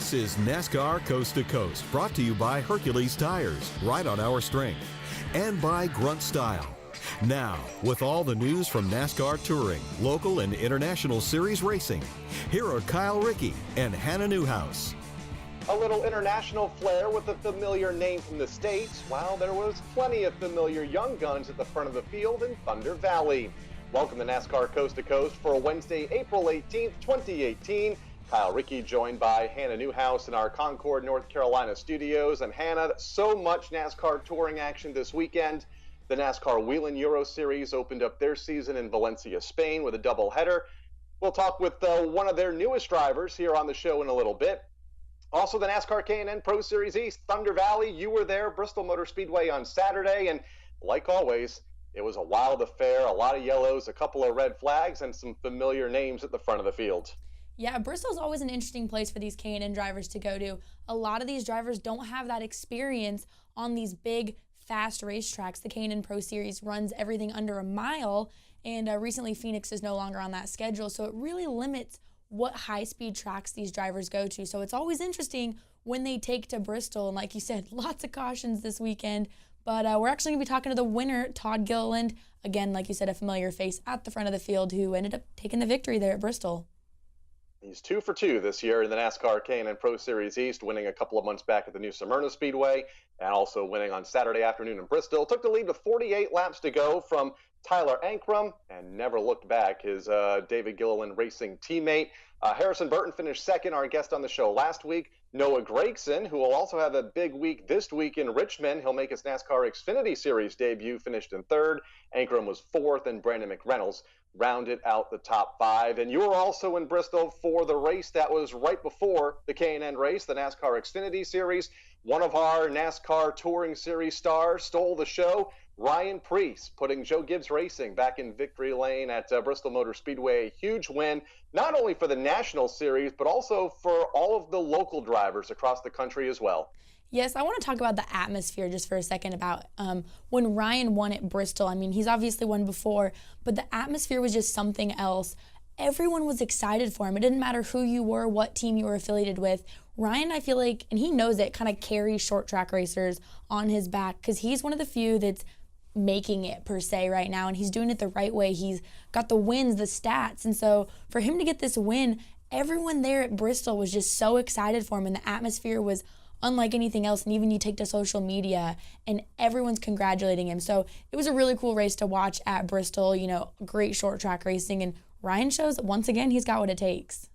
This is NASCAR Coast to Coast, brought to you by Hercules Tires, right on our strength, and by Grunt Style. Now, with all the news from NASCAR Touring, local and international series racing, here are Rickey and Hannah Newhouse. A little international flair with a familiar name from the States, while there was plenty of familiar young guns at the front of the field in Thunder Valley. Welcome to NASCAR Coast to Coast for Wednesday, April 18th, 2018. Rickey joined by Hannah Newhouse in our Concord, North Carolina studios. And Hannah, so much NASCAR touring action this weekend. The NASCAR Whelen Euro Series opened up their season in Valencia, Spain with a doubleheader. We'll talk with one of their newest drivers here on the show in a little bit. Also, the NASCAR K&N Pro Series East, Thunder Valley. You were there, Bristol Motor Speedway on Saturday. And like always, it was a wild affair, a lot of yellows, a couple of red flags, and some familiar names at the front of the field. Yeah, Bristol's always an interesting place for these K&N drivers to go to. A lot of these drivers don't have that experience on these big, fast racetracks. The K&N Pro Series runs everything under a mile, and recently Phoenix is no longer on that schedule, so it really limits what high-speed tracks these drivers go to. So it's always interesting when they take to Bristol, and like you said, lots of cautions this weekend. But we're actually going to be talking to the winner, Todd Gilliland. Again, like you said, a familiar face at the front of the field who ended up taking the victory there at Bristol. He's 2 for 2 this year in the NASCAR K&N Pro Series East, winning a couple of months back at the New Smyrna Speedway and also winning on Saturday afternoon in Bristol. Took the lead with 48 laps to go from Tyler Ankrum and never looked back, his David Gilliland Racing teammate. Harrison Burton finished second, our guest on the show last week. Noah Gragson, who will also have a big week this week in Richmond. He'll make his NASCAR Xfinity Series debut, finished in third. Ankrum was fourth, and Brandon McReynolds rounded out the top 5. And you were also in Bristol for the race that was right before the K&N race, the NASCAR Xfinity Series. One of our NASCAR Touring Series stars stole the show. Ryan Preece putting Joe Gibbs Racing back in victory lane at Bristol Motor Speedway. A huge win, not only for the National Series, but also for all of the local drivers across the country as well. Yes, I want to talk about the atmosphere just for a second about when Ryan won at Bristol. I mean, he's obviously won before, but the atmosphere was just something else. Everyone was excited for him. It didn't matter who you were, what team you were affiliated with. Ryan, I feel like, and he knows it, kind of carries short track racers on his back because he's one of the few that's making it per se right now, and he's doing it the right way. He's got the wins, the stats, and so for him to get this win, everyone there at Bristol was just so excited for him, and the atmosphere was unlike anything else. And even you take to social media and everyone's congratulating him. So it was a really cool race to watch at Bristol, you know, great short track racing, and Ryan shows once again he's got what it takes.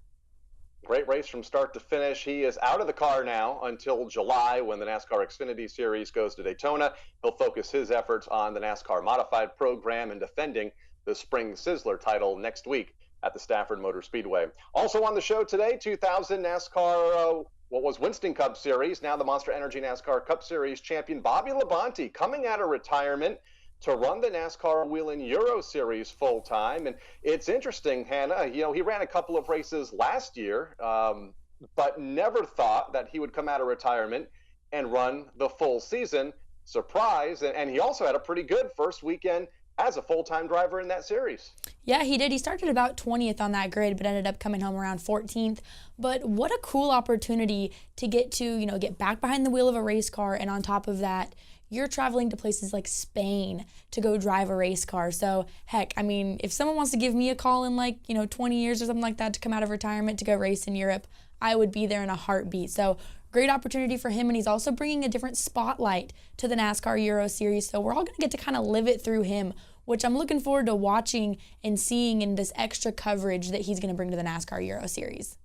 Great race from start to finish. He is out of the car now until July when the NASCAR Xfinity Series goes to Daytona. He'll focus his efforts on the NASCAR Modified program and defending the Spring Sizzler title next week at the Stafford Motor Speedway. Also on the show today, 2000 NASCAR, what was Winston Cup Series, now the Monster Energy NASCAR Cup Series champion Bobby Labonte coming out of retirement to run the NASCAR Whelen Euro Series full-time. And it's interesting, Hannah, you know, he ran a couple of races last year, but never thought that he would come out of retirement and run the full season. Surprise. And he also had a pretty good first weekend as a full-time driver in that series. Yeah, he did. He started about 20th on that grid, but ended up coming home around 14th. But what a cool opportunity to get to, you know, get back behind the wheel of a race car, and on top of that, you're traveling to places like Spain to go drive a race car. So, heck, I mean, if someone wants to give me a call in 20 years or something like that to come out of retirement to go race in Europe, I would be there in a heartbeat. So, great opportunity for him, and he's also bringing a different spotlight to the NASCAR Euro Series. So we're all going to get to kind of live it through him, which I'm looking forward to watching and seeing in this extra coverage that he's going to bring to the NASCAR Euro Series.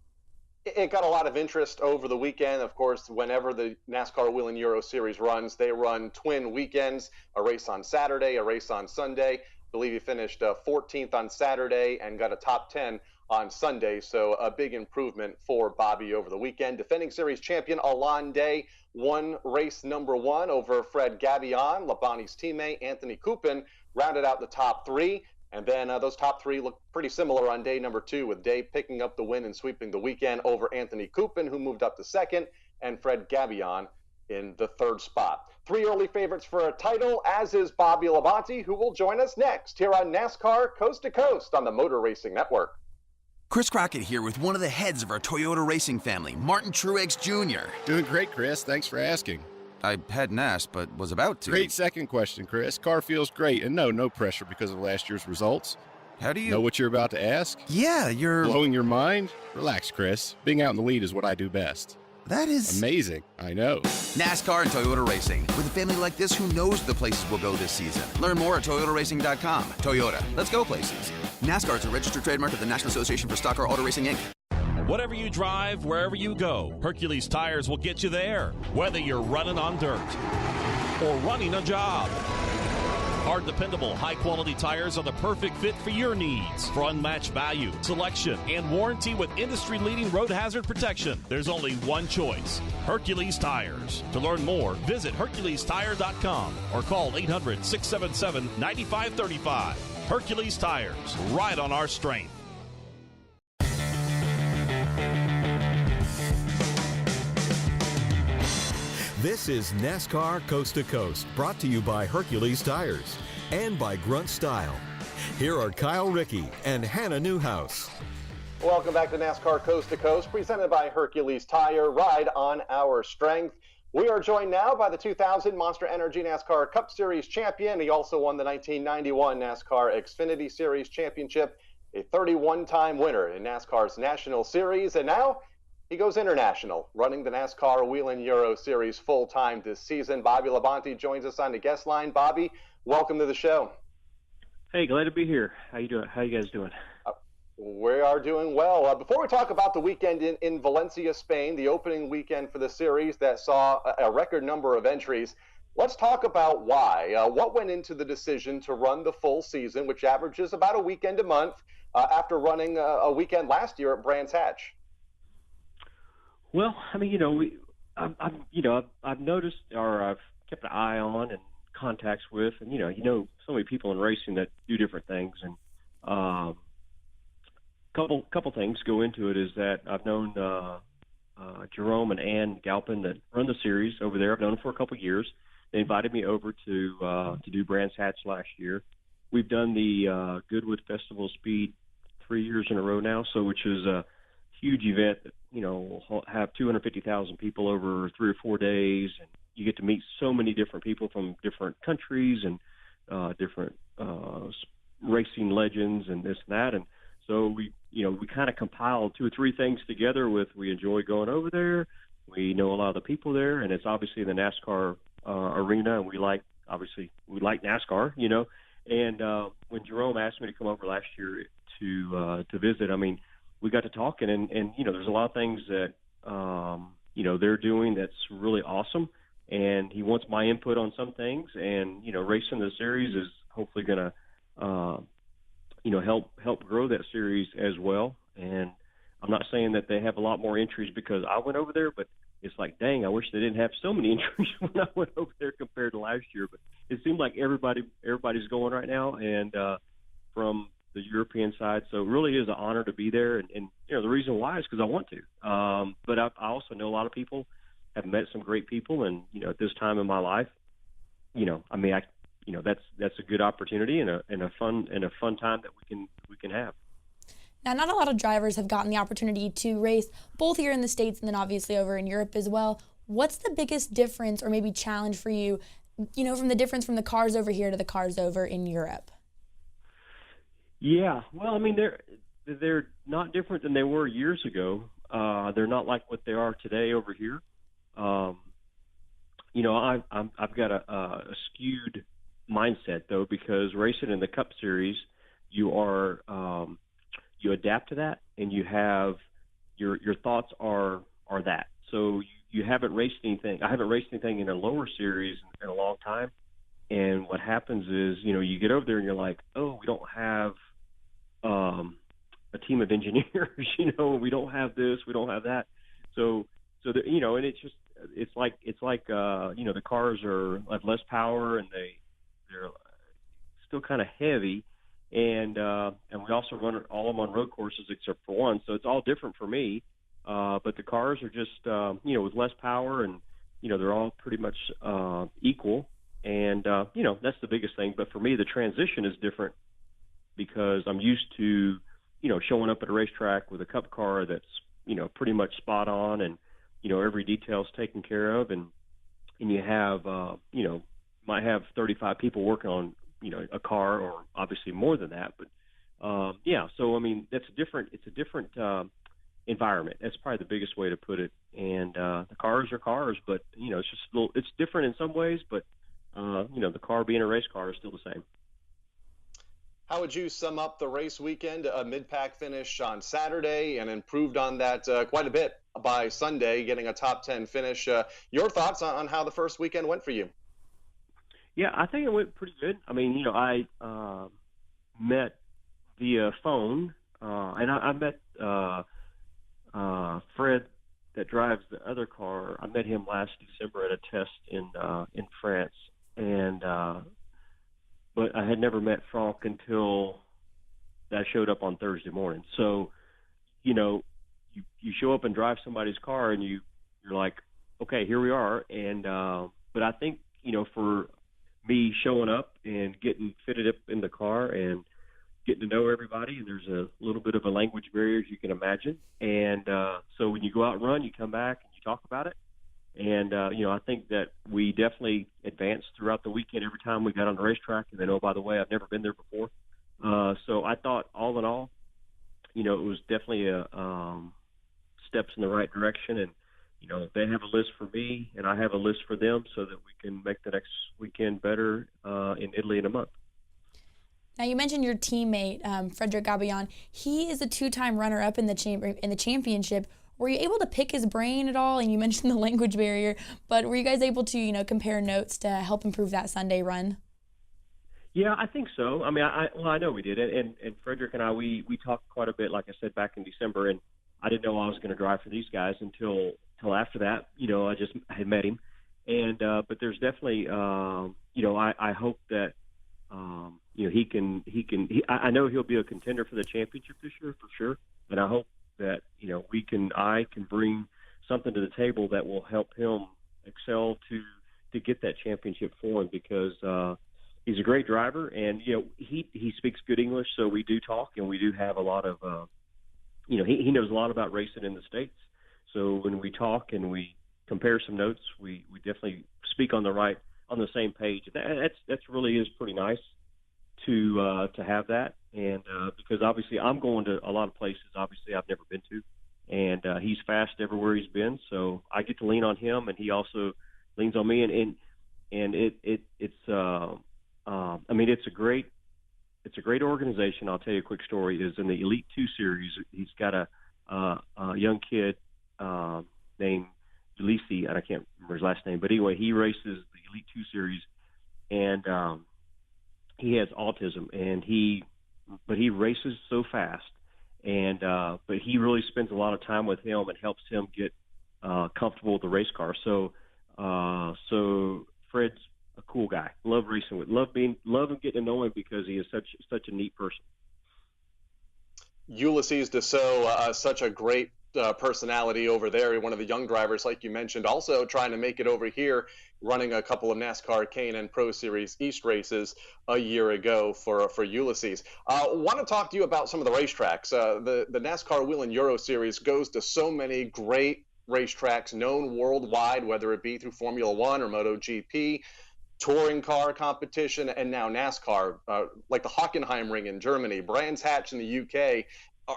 It got a lot of interest over the weekend. Of course, whenever the NASCAR Whelen Euro Series runs, they run twin weekends, a race on Saturday, a race on Sunday. I believe he finished 14th on Saturday and got a top 10 on Sunday. So a big improvement for Bobby over the weekend. Defending series champion Alain Day won race number 1 over Fred Gavion. Labonte's teammate Anthony Coupin rounded out the top 3. And then those top 3 look pretty similar on day number 2, with Day picking up the win and sweeping the weekend over Anthony Coupin, who moved up to second, and Fred Gavion in the 3rd spot. 3 early favorites for a title, as is Bobby Labonte, who will join us next here on NASCAR Coast to Coast on the Motor Racing Network. Chris Crockett here with one of the heads of our Toyota racing family, Martin Truex Jr. Doing great, Chris. Thanks for asking. I hadn't asked, but was about to. Great second question, Chris. Car feels great, and no pressure because of last year's results. How do you... Know what you're about to ask? Yeah, you're... Blowing your mind? Relax, Chris. Being out in the lead is what I do best. That is... amazing. I know. NASCAR and Toyota Racing. With a family like this, who knows the places we'll go this season? Learn more at toyotaracing.com. Toyota, let's go places. NASCAR is a registered trademark of the National Association for Stock Car Auto Racing, Inc. Whatever you drive, wherever you go, Hercules Tires will get you there. Whether you're running on dirt or running a job. Our dependable, high-quality tires are the perfect fit for your needs. For unmatched value, selection, and warranty with industry-leading road hazard protection, there's only one choice, Hercules Tires. To learn more, visit HerculesTire.com or call 800-677-9535. Hercules Tires, right on our strength. This is NASCAR Coast to Coast, brought to you by Hercules Tires and by Grunt Style. Here are Kyle Rickey and Hannah Newhouse. Welcome back to NASCAR Coast to Coast, presented by Hercules Tire, ride on our strength. We are joined now by the 2000 Monster Energy NASCAR Cup Series champion. He also won the 1991 NASCAR Xfinity Series championship, a 31-time winner in NASCAR's National Series, and now he goes international, running the NASCAR Whelen Euro Series full-time this season. Bobby Labonte joins us on the guest line. Bobby, welcome to the show. Hey, glad to be here. How you doing? How you guys doing? We are doing well. Before we talk about the weekend in Valencia, Spain, the opening weekend for the series that saw a record number of entries, let's talk about why. What went into the decision to run the full season, which averages about a weekend a month, after running a weekend last year at Brands Hatch? Well, I mean, I've noticed, or I've kept an eye on and contacts with, and so many people in racing that do different things, and couple things go into it. Is that I've known Jerome and Ann Galpin that run the series over there. I've known them for a couple of years. They invited me over to do Brands Hatch last year. We've done the Goodwood Festival Speed 3 years in a row now, which is a huge event that will have 250,000 people over 3 or 4 days, and you get to meet so many different people from different countries and different racing legends and this and that. And so we kind of compiled 2 or 3 things together. We enjoy going over there. We know a lot of the people there, and it's obviously in the NASCAR arena, and we like NASCAR, And when Jerome asked me to come over last year to visit, I mean, we got to talking, and there's a lot of things that they're doing that's really awesome, and he wants my input on some things, and racing the series is hopefully going to help grow that series as well. And I'm not saying that they have a lot more entries because I went over there, but it's like, dang, I wish they didn't have so many entries when I went over there compared to last year. But it seemed like everybody's going right now, and from the European side. So it really is an honor to be there. And the reason why is because I want to. But I also know a lot of people, have met some great people. And, at this time in my life, that's a good opportunity and a fun time that we can have. Now, not a lot of drivers have gotten the opportunity to race both here in the States and then obviously over in Europe as well. What's the biggest difference or maybe challenge for you, from the difference from the cars over here to the cars over in Europe? Yeah, well, I mean, they're not different than they were years ago. They're not like what they are today over here. I've got a skewed mindset though, because racing in the Cup Series, you adapt to that, and you have your thoughts are that. So you haven't raced anything. I haven't raced anything in a lower series in a long time. And what happens is, you get over there and you're like, oh, we don't have a team of engineers, we don't have this, we don't have that. So and it's like the cars have less power, and they're still kind of heavy. And we also run all of them on road courses except for one. So it's all different for me. But the cars are just, with less power, and, they're all pretty much equal. And, that's the biggest thing. But for me, the transition is different because I'm used to showing up at a racetrack with a cup car that's, pretty much spot on, and, every detail's taken care of, and you have, might have 35 people working on, a car, or obviously more than that. But, so, I mean, it's a different environment. That's probably the biggest way to put it. And the cars are cars, but, it's just it's different in some ways, but, the car being a race car is still the same. How would you sum up the race weekend? A mid-pack finish on Saturday and improved on that quite a bit by Sunday, getting a top 10 finish. Your thoughts on how the first weekend went for you? Yeah, I think it went pretty good. I mean, I met via phone, and I met Fred that drives the other car. I met him last December at a test in France, and but I had never met Franck until I showed up on Thursday morning. So, you show up and drive somebody's car, and you're like, okay, here we are. And but I think, for me showing up and getting fitted up in the car and getting to know everybody, and there's a little bit of a language barrier, as you can imagine. And so when you go out and run, you come back and you talk about it. And, I think that we definitely advanced throughout the weekend every time we got on the racetrack. And then, oh, by the way, I've never been there before. So I thought, all in all, it was definitely steps in the right direction. And, they have a list for me, and I have a list for them, so that we can make the next weekend better in Italy in a month. Now, you mentioned your teammate, Frederick Gabillon. He is a two-time runner-up in the championship. Were you able to pick his brain at all? And you mentioned the language barrier, but were you guys able to, compare notes to help improve that Sunday run? Yeah, I think so. I mean, I know we did. And Frederick and I, we talked quite a bit, like I said, back in December, and I didn't know I was going to drive for these guys until after that. I had met him. And but there's definitely, I hope that, I know he'll be a contender for the championship this year for sure. And I hope that, I can bring something to the table that will help him excel to get that championship for him, because he's a great driver, and, he speaks good English. So we do talk, and we do have a lot of, he knows a lot about racing in the States. So when we talk and we compare some notes, we definitely speak on the same page. That's really is pretty nice to have that. And because obviously I'm going to a lot of places, obviously I've never been to, and he's fast everywhere he's been. So I get to lean on him, and he also leans on me. And it's I mean, it's a great organization. I'll tell you a quick story. Is in the Elite 2 series. He's got a young kid named Gilliland, and I can't remember his last name, but anyway, he races the Elite 2 series, and he has autism, and but he races so fast, and but he really spends a lot of time with him and helps him get comfortable with the race car. So Fred's a cool guy. Love racing with, love him getting to know him, because he is such a neat person. Ulysses Dassault, such a great personality over there, one of the young drivers, like you mentioned, also trying to make it over here, running a couple of NASCAR K&N Pro Series East races a year ago for Ulysses. Want to talk to you about some of the racetracks. The NASCAR Wheel and Euro Series goes to so many great racetracks known worldwide, whether it be through Formula One or MotoGP, touring car competition, and now NASCAR, like the Hockenheimring in Germany, Brands Hatch in the UK.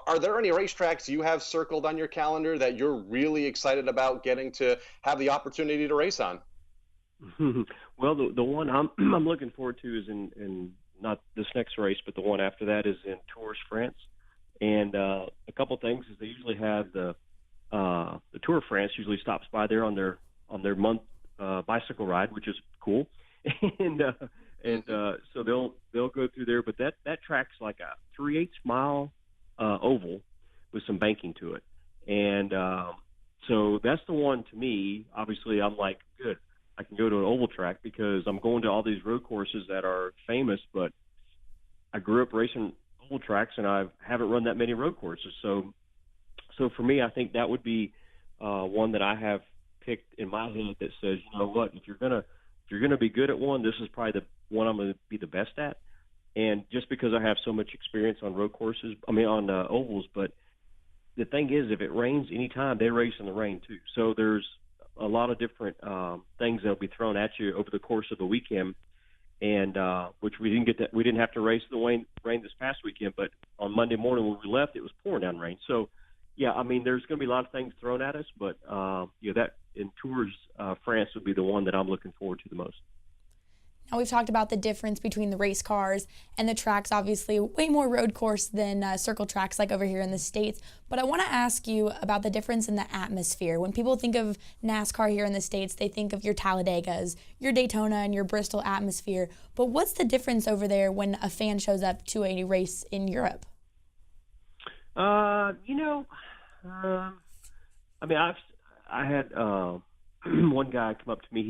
Are there any racetracks you have circled on your calendar that you're really excited about getting to have the opportunity to race on? Well, the one I'm looking forward to is in not this next race, but the one after that is in Tours, France. And a couple things is they usually have the Tour of France usually stops by there on their month bicycle ride, which is cool. and so they'll go through there, but that track's like a 3/8 mile oval with some banking to it, and so that's the one to me. Obviously, I'm like, good, I can go to an oval track, because I'm going to all these road courses that are famous, but I grew up racing oval tracks, and I haven't run that many road courses. So for me, I think that would be one that I have picked in my head that says, you know what, if you're gonna be good at one, this is probably the one I'm going to be the best at. And just because I have so much experience on road courses, on ovals, but the thing is, if it rains anytime, they race in the rain too. So there's a lot of different things that'll be thrown at you over the course of the weekend, and which we didn't get that. We didn't have to race in the rain this past weekend, but on Monday morning when we left, it was pouring down rain. So, yeah, there's going to be a lot of things thrown at us, but that in Tours France would be the one that I'm looking forward to the most. Now, we've talked about the difference between the race cars and the tracks, obviously way more road course than circle tracks like over here in the States. But I want to ask you about the difference in the atmosphere. When people think of NASCAR here in the States, they think of your Talladegas, your Daytona, and your Bristol atmosphere. But what's the difference over there when a fan shows up to a race in Europe? I had one guy come up to me.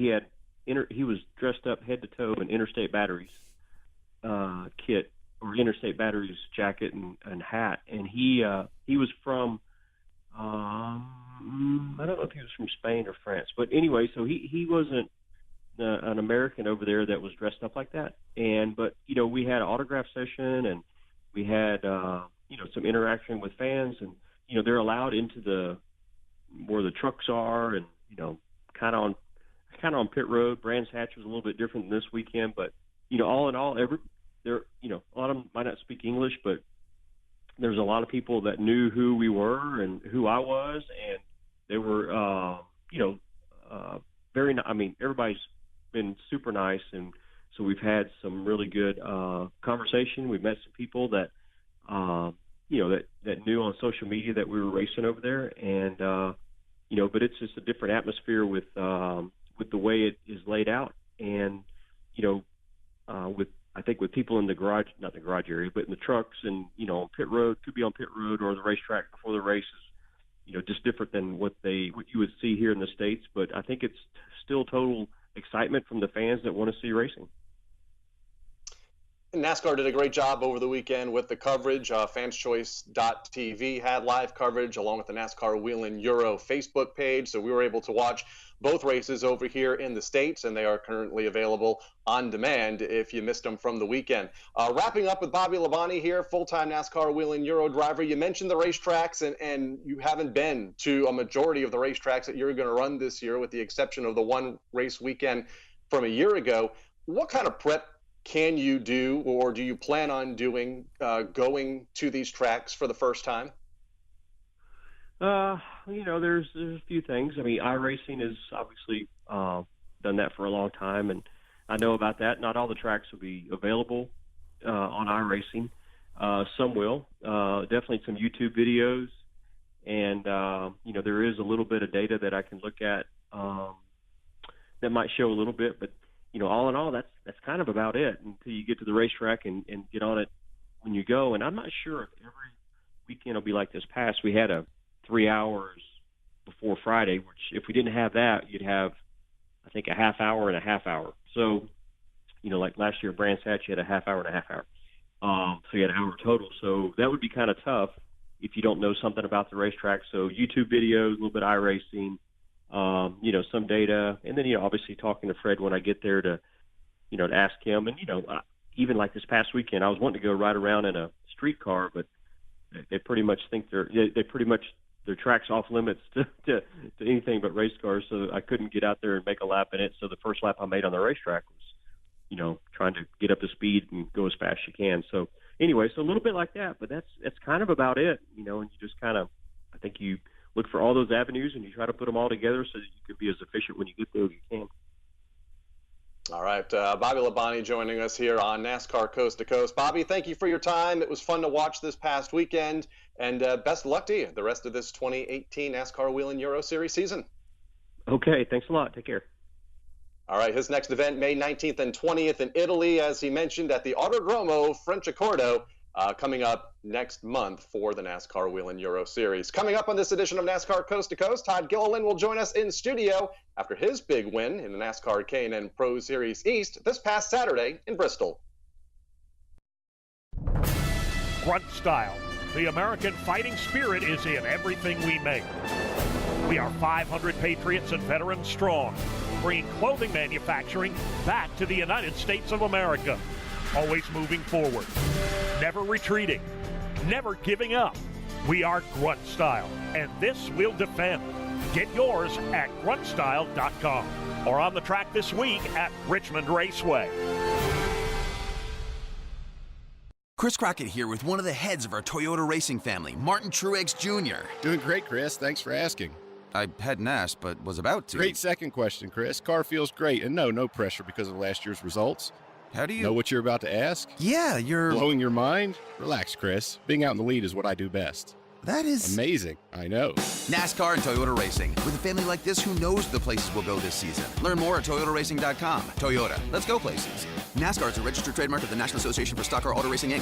He was dressed up head to toe in Interstate Batteries kit, or Interstate Batteries jacket and hat, and he was from I don't know if he was from Spain or France, but anyway, so he wasn't an American over there that was dressed up like that. But we had an autograph session, and we had some interaction with fans, and they're allowed into where the trucks are, and kind of on pit road. Brands Hatch was a little bit different than this weekend, but all in all, a lot of them might not speak English, but there's a lot of people that knew who we were and who I was, and they were very. Everybody's been super nice, and so we've had some really good conversation. We've met some people that that knew on social media that we were racing over there, and but it's just a different atmosphere with the way it is laid out, and with people in the garage, not the garage area, but in the trucks, and on pit road, could be on pit road or the racetrack before the races, just different than what you would see here in the States. But I think it's still total excitement from the fans that want to see racing. NASCAR did a great job over the weekend with the coverage. FansChoice.tv had live coverage along with the NASCAR Whelen Euro Facebook page. So we were able to watch both races over here in the States, and they are currently available on demand if you missed them from the weekend. Wrapping up with Bobby Labonte here, full-time NASCAR Whelen Euro driver. You mentioned the racetracks, and you haven't been to a majority of the racetracks that you're going to run this year, with the exception of the one race weekend from a year ago. What kind of prep can you do, or do you plan on doing, going to these tracks for the first time? There's a few things. iRacing has obviously done that for a long time, and I know about that. Not all the tracks will be available on iRacing. Some will. Definitely some YouTube videos, and there is a little bit of data that I can look at that might show a little bit, but all in all, that's kind of about it until you get to the racetrack and get on it when you go. And I'm not sure if every weekend will be like this past. We had a 3 hours before Friday, which if we didn't have that, you'd have, I think, a half hour and a half hour. So, like last year, Brands Hatch, you had a half hour and a half hour. So you had an hour total. So that would be kind of tough if you don't know something about the racetrack. So YouTube videos, a little bit of iRacing, some data, and then, obviously talking to Fred when I get there to ask him. And, even like this past weekend, I was wanting to go ride around in a streetcar, but they pretty much think their track's off limits to anything but race cars. So I couldn't get out there and make a lap in it. So the first lap I made on the racetrack was, trying to get up to speed and go as fast as you can. So anyway, so a little bit like that, but that's kind of about it, and you just kind of, I think you look for all those avenues and you try to put them all together so that you can be as efficient when you get there as you can. All right, Bobby Labonte joining us here on NASCAR Coast to Coast. Bobby, thank you for your time. It was fun to watch this past weekend, and best of luck to you the rest of this 2018 NASCAR Whelen Euro Series season. Okay, thanks a lot. Take care. All right, his next event, May 19th and 20th in Italy, as he mentioned, at the Autodromo Franciacorta, coming up next month for the NASCAR Whelen Euro Series. Coming up on this edition of NASCAR Coast to Coast, Todd Gilliland will join us in studio after his big win in the NASCAR K&N Pro Series East this past Saturday in Bristol. Grunt style. The American fighting spirit is in everything we make. We are 500 patriots and veterans strong, bringing clothing manufacturing back to the United States of America. always moving forward, never retreating, never giving up. We are Grunt Style, and this will defend. Get yours at gruntstyle.com or on the track this week at Richmond Raceway. Chris Crockett here with one of the heads of our Toyota racing family, Martin Truex Jr. Doing great, Chris. Thanks for asking. I hadn't asked, but was about to. Great second question, Chris. Car feels great, and no pressure because of last year's results. How do you know what you're about to ask? Yeah, you're blowing your mind? Relax, Chris. Being out in the lead is what I do best. That is amazing. I know. NASCAR and Toyota Racing. With a family like this, who knows the places we'll go this season? Learn more at toyotaracing.com. Toyota, let's go places. NASCAR is a registered trademark of the National Association for Stock Car Auto Racing, Inc.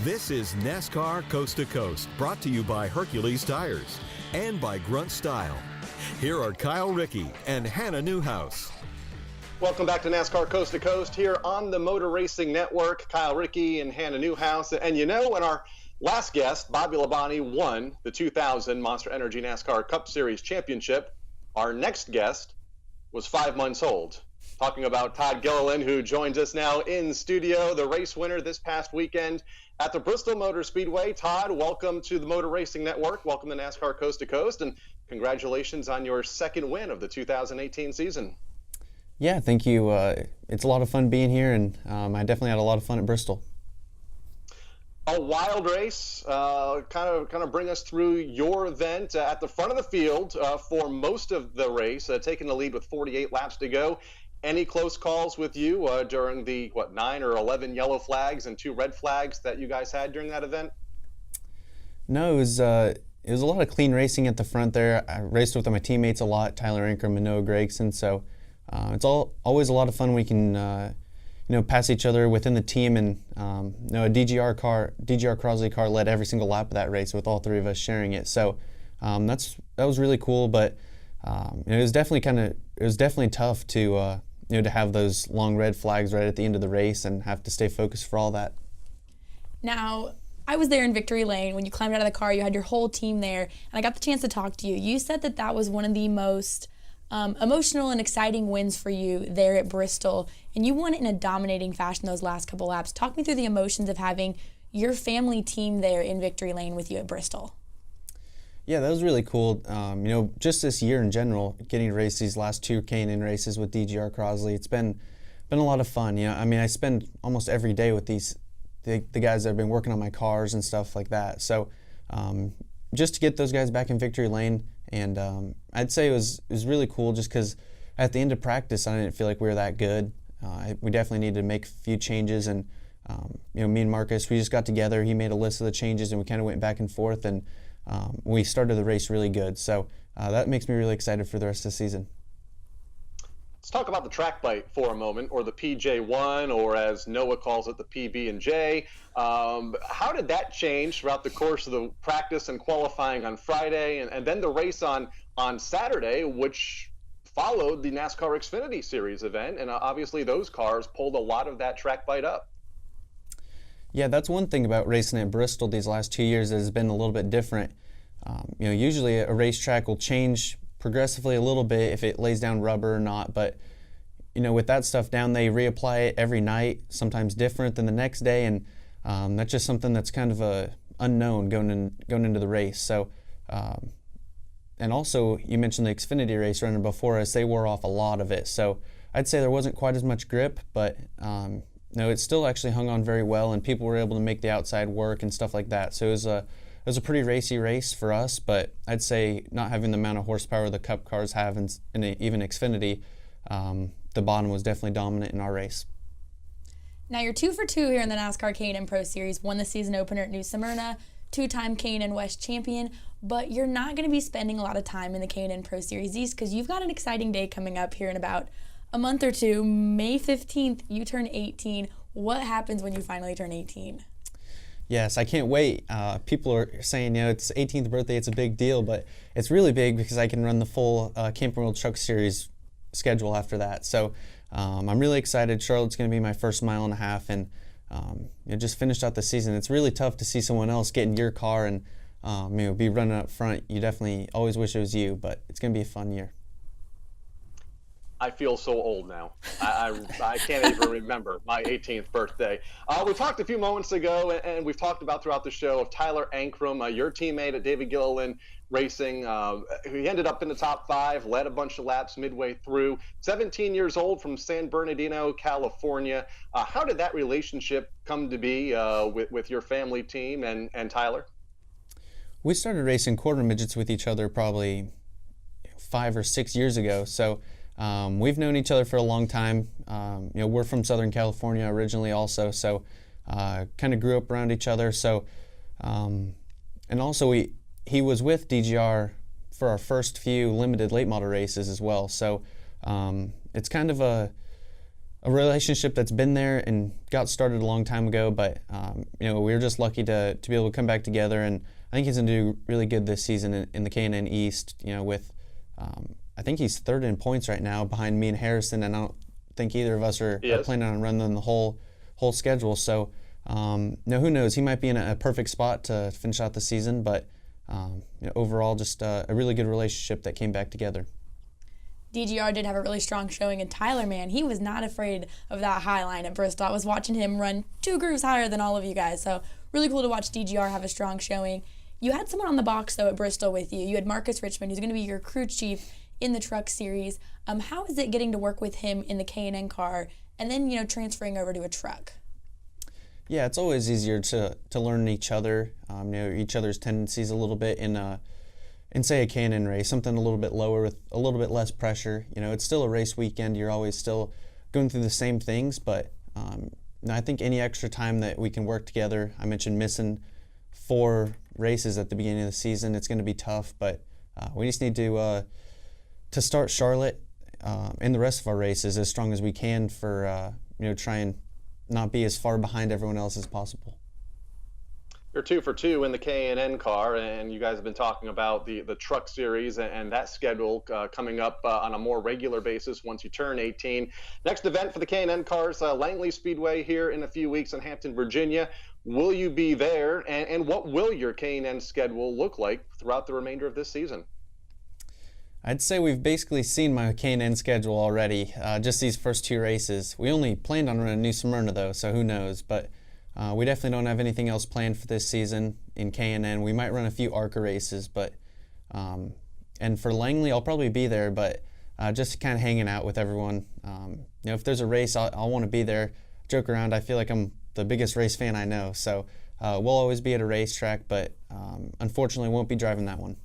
This is NASCAR Coast to Coast, brought to you by Hercules Tires and by Grunt Style. Here are Kyle Rickey and Hannah Newhouse. Welcome back to NASCAR Coast to Coast here on the Motor Racing Network. Kyle Rickey and Hannah Newhouse. And you know, when our last guest, Bobby Labonte, won the 2000 Monster Energy NASCAR Cup Series Championship, our next guest was 5 months old. Talking about Todd Gilliland, who joins us now in studio, the race winner this past weekend at the Bristol Motor Speedway. Todd, welcome to the Motor Racing Network. Welcome to NASCAR Coast to Coast, and congratulations on your second win of the 2018 season. Yeah, thank you. It's a lot of fun being here, and I definitely had a lot of fun at Bristol. A wild race. Kind of bring us through your event at the front of the field for most of the race, taking the lead with 48 laps to go. Any close calls with you during the 9 or 11 yellow flags and 2 red flags that you guys had during that event? No, it was a lot of clean racing at the front there. I raced with my teammates a lot, Tyler Ankrum and Noah Gregson. So it's always a lot of fun. We can pass each other within the team, and a DGR Crosley car led every single lap of that race with all 3 of us sharing it. So that was really cool. But it was definitely tough to to have those long red flags right at the end of the race and have to stay focused for all that. Now, I was there in Victory Lane when you climbed out of the car. You had your whole team there, and I got the chance to talk to you. You said that was one of the most emotional and exciting wins for you there at Bristol, and you won it in a dominating fashion those last couple laps. Talk me through the emotions of having your family team there in Victory Lane with you at Bristol. Yeah, that was really cool. Just this year in general, getting to race these last 2 K&N races with DGR Crosley, it's been a lot of fun. I spend almost every day with the guys that have been working on my cars and stuff like that. So just to get those guys back in Victory Lane, and I'd say it was really cool just because at the end of practice, I didn't feel like we were that good. We definitely needed to make a few changes, and me and Marcus, we just got together. He made a list of the changes, and we kind of went back and forth, and we started the race really good. So that makes me really excited for the rest of the season. Let's talk about the track bite for a moment, or the PJ1, or as Noah calls it, the PB&J. How did that change throughout the course of the practice and qualifying on Friday, and then the race on Saturday, which followed the NASCAR Xfinity Series event, and obviously those cars pulled a lot of that track bite up? Yeah, that's one thing about racing at Bristol these last 2 years that has been a little bit different. Usually a racetrack will change progressively a little bit if it lays down rubber or not, but with that stuff down, they reapply it every night, sometimes different than the next day, and that's just something that's kind of a unknown going into the race. So, and also you mentioned the Xfinity race runner before us; they wore off a lot of it. So I'd say there wasn't quite as much grip, but it still actually hung on very well, and people were able to make the outside work and stuff like that. So it was a pretty racy race for us, but I'd say not having the amount of horsepower the Cup cars have in even Xfinity, the bottom was definitely dominant in our race. Now you're 2 for 2 here in the NASCAR K&N Pro Series. Won the season opener at New Smyrna, 2-time K&N West champion, but you're not going to be spending a lot of time in the K&N Pro Series East because you've got an exciting day coming up here in about a month or two. May 15th, you turn 18. What happens when you finally turn 18? Yes, I can't wait. People are saying, it's 18th birthday, it's a big deal, but it's really big because I can run the full Camping World Truck Series schedule after that. So I'm really excited. Charlotte's going to be my first mile and a half, and just finished out the season. It's really tough to see someone else get in your car and be running up front. You definitely always wish it was you, but it's going to be a fun year. I feel so old now. I can't even remember my 18th birthday. We talked a few moments ago, and we've talked about throughout the show, of Tyler Ankrum, your teammate at David Gilliland Racing. He ended up in the top 5, led a bunch of laps midway through. 17 years old, from San Bernardino, California. How did that relationship come to be with your family team and Tyler? We started racing quarter midgets with each other probably 5 or 6 years ago. So we've known each other for a long time. We're from Southern California originally also, so kind of grew up around each other. So, and also he was with DGR for our first few limited late model races as well. So it's kind of a relationship that's been there and got started a long time ago. But we were just lucky to be able to come back together, and I think he's going to do really good this season in the K&NEast. With I think he's 3rd in points right now behind me and Harrison, and I don't think either of us are planning on running the whole schedule. So, who knows? He might be in a perfect spot to finish out the season, but overall, just a really good relationship that came back together. DGR did have a really strong showing, and Tyler, man, he was not afraid of that high line at Bristol. I was watching him run 2 grooves higher than all of you guys, so really cool to watch DGR have a strong showing. You had someone on the box, though, at Bristol with you. You had Marcus Richmond, who's going to be your crew chief in the truck series. How is it getting to work with him in the K&N car and then, transferring over to a truck? Yeah, it's always easier to learn each other, each other's tendencies a little bit in say a K&N race, something a little bit lower with a little bit less pressure. It's still a race weekend. You're always still going through the same things, but I think any extra time that we can work together, I mentioned missing 4 races at the beginning of the season, it's going to be tough, but we just need to start Charlotte and the rest of our races as strong as we can for try and not be as far behind everyone else as possible. You're 2 for 2 in the K&N car, and you guys have been talking about the truck series and that schedule coming up on a more regular basis once you turn 18. Next event for the K&N cars, Langley Speedway here in a few weeks in Hampton, Virginia. Will you be there, and what will your K&N schedule look like throughout the remainder of this season? I'd say we've basically seen my K&N schedule already, just these first 2 races. We only planned on running New Smyrna, though, so who knows. But we definitely don't have anything else planned for this season in K&N. We might run a few ARCA races, but and for Langley, I'll probably be there, but just kind of hanging out with everyone. If there's a race, I'll want to be there, joke around. I feel like I'm the biggest race fan I know, so we'll always be at a racetrack, but unfortunately won't be driving that one.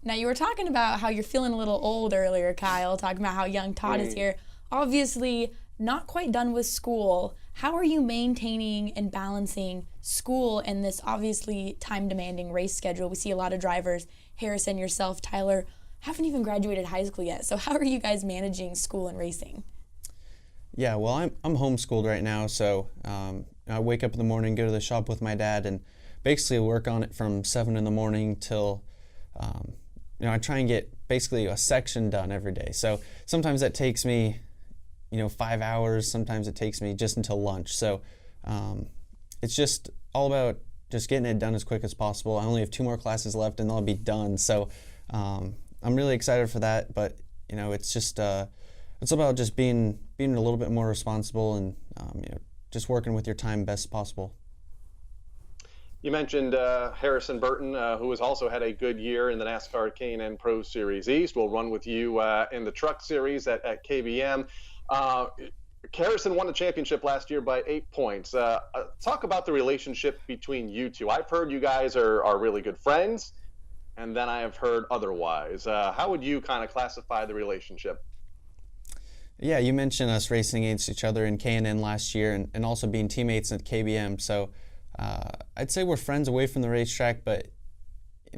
Now, you were talking about how you're feeling a little old earlier, Kyle, talking about how young Todd is here. Obviously, not quite done with school. How are you maintaining and balancing school and this obviously time-demanding race schedule? We see a lot of drivers, Harrison, yourself, Tyler, haven't even graduated high school yet. So how are you guys managing school and racing? Yeah, well, I'm homeschooled right now, so I wake up in the morning, go to the shop with my dad, and basically work on it from 7 in the morning till I try and get basically a section done every day. So sometimes that takes me, 5 hours. Sometimes it takes me just until lunch. So it's just all about just getting it done as quick as possible. I only have 2 more classes left and they'll be done. So I'm really excited for that. But it's just it's about just being a little bit more responsible and just working with your time best possible. You mentioned Harrison Burton, who has also had a good year in the NASCAR K&N Pro Series East. Will run with you in the Truck Series at KBM. Harrison won the championship last year by 8 points. Talk about the relationship between you two. I've heard you guys are really good friends, and then I have heard otherwise. How would you kind of classify the relationship? Yeah, you mentioned us racing against each other in K&N last year and also being teammates at KBM. So I'd say we're friends away from the racetrack, but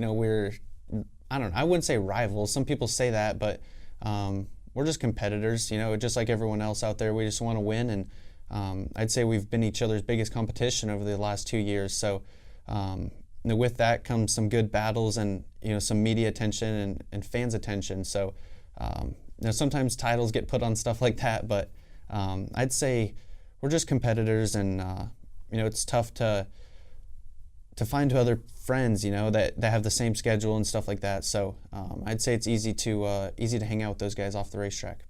I wouldn't say rivals. Some people say that, but we're just competitors, just like everyone else out there. We just want to win, and I'd say we've been each other's biggest competition over the last 2 years. So with that comes some good battles and some media attention and fans' attention. So sometimes titles get put on stuff like that, but I'd say we're just competitors, and it's tough to find other friends, that have the same schedule and stuff like that. So I'd say it's easy to hang out with those guys off the racetrack.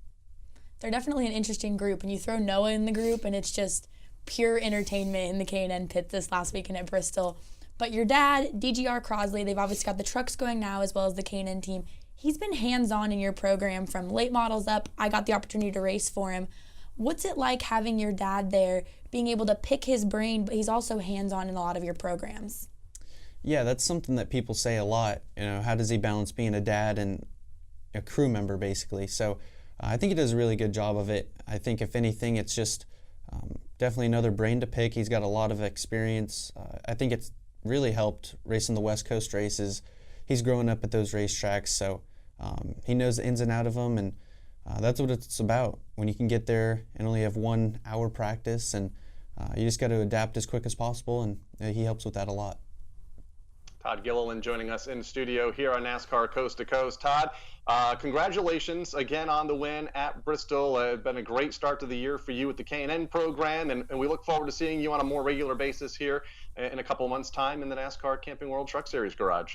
They're definitely an interesting group, and you throw Noah in the group, and it's just pure entertainment in the K&N pit this last weekend at Bristol. But your dad, DGR Crosley, they've obviously got the trucks going now as well as the K&N team. He's been hands-on in your program from late models up. I got the opportunity to race for him. What's it like having your dad there, being able to pick his brain, but he's also hands-on in a lot of your programs? Yeah, that's something that people say a lot. How does he balance being a dad and a crew member, basically? So I think he does a really good job of it. I think if anything, it's just definitely another brain to pick. He's got a lot of experience. I think it's really helped racing the West Coast races. He's growing up at those racetracks, so he knows the ins and outs of them, and that's what it's about. When you can get there and only have 1 hour practice, and you just got to adapt as quick as possible, and he helps with that a lot. Todd Gilliland joining us in studio here on NASCAR Coast to Coast. Todd, congratulations again on the win at Bristol. It's been a great start to the year for you with the K&N program, and we look forward to seeing you on a more regular basis here in a couple of months' time in the NASCAR Camping World Truck Series garage.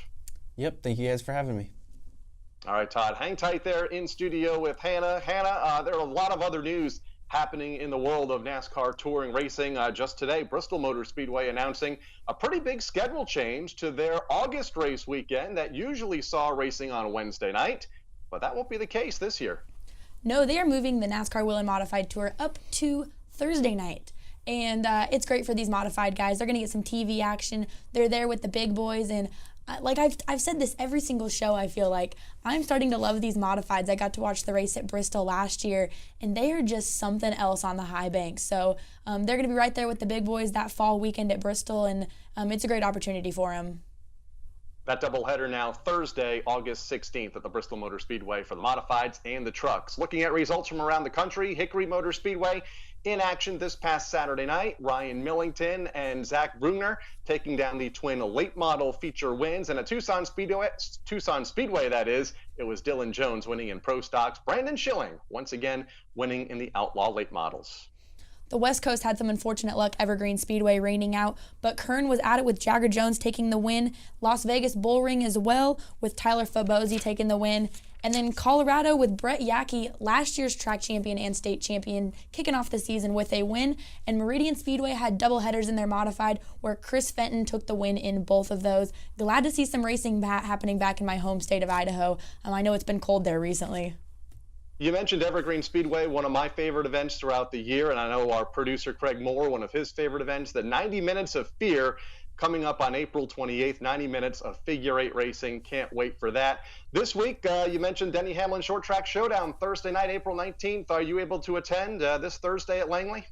Yep, thank you guys for having me. All right, Todd, hang tight there in studio with Hannah. Hannah, there are a lot of other news happening in the world of NASCAR touring racing. Just today, Bristol Motor Speedway announcing a pretty big schedule change to their August race weekend that usually saw racing on Wednesday night, but that won't be the case this year. No, they are moving the NASCAR Wheel and Modified Tour up to Thursday night. And it's great for these modified guys. They're going to get some TV action. They're there with the big boys, and like I've said this every single show, I feel like I'm starting to love these modifieds. I got to watch the race at Bristol last year, and they are just something else on the high bank. So they're going to be right there with the big boys that fall weekend at Bristol, and it's a great opportunity for them. That doubleheader now Thursday, August 16th at the Bristol Motor Speedway for the modifieds and the trucks. Looking at results from around the country, Hickory Motor Speedway in action this past Saturday night. Ryan Millington and Zach Brugner taking down the twin late model feature wins. And at Tucson Speedway, that is, it was Dylan Jones winning in Pro Stocks. Brandon Schilling once again winning in the Outlaw late models. The West Coast had some unfortunate luck, Evergreen Speedway raining out, but Kern was at it with Jagger Jones taking the win. Las Vegas Bullring as well with Tyler Fabosi taking the win. And then Colorado with Brett Yackey, last year's track champion and state champion, kicking off the season with a win. And Meridian Speedway had doubleheaders in their modified where Chris Fenton took the win in both of those. Glad to see some racing happening back in my home state of Idaho. I know it's been cold there recently. You mentioned Evergreen Speedway, one of my favorite events throughout the year, and I know our producer Craig Moore, one of his favorite events, the 90 Minutes of Fear, coming up on April 28th, 90 minutes of figure eight racing. Can't wait for that. This week, you mentioned Denny Hamlin Short Track Showdown, Thursday night, April 19th. Are you able to attend this Thursday at Langley?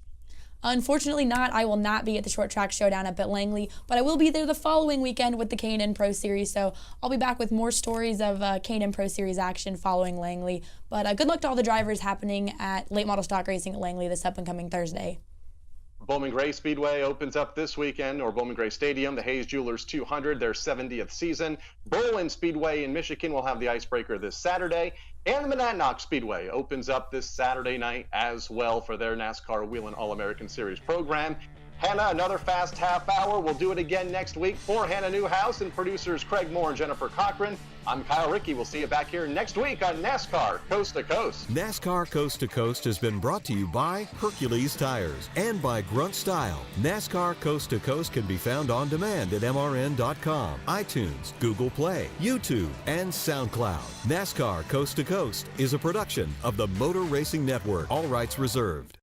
Unfortunately not. I will not be at the Short Track Showdown up at Langley, but I will be there the following weekend with the K&N Pro Series, so I'll be back with more stories of K&N Pro Series action following Langley. But good luck to all the drivers happening at late model stock racing at Langley this up and coming Thursday. Bowman Gray Speedway opens up this weekend, or Bowman Gray Stadium, the Hayes Jewelers 200, their 70th season. Berlin Speedway in Michigan will have the icebreaker this Saturday. And the Monadnock Speedway opens up this Saturday night as well for their NASCAR Wheelin' All-American Series program. Hannah, another fast half hour. We'll do it again next week. For Hannah Newhouse and producers Craig Moore and Jennifer Cochran, I'm Kyle Rickey. We'll see you back here next week on NASCAR Coast to Coast. NASCAR Coast to Coast has been brought to you by Hercules Tires and by Grunt Style. NASCAR Coast to Coast can be found on demand at MRN.com, iTunes, Google Play, YouTube, and SoundCloud. NASCAR Coast to Coast is a production of the Motor Racing Network. All rights reserved.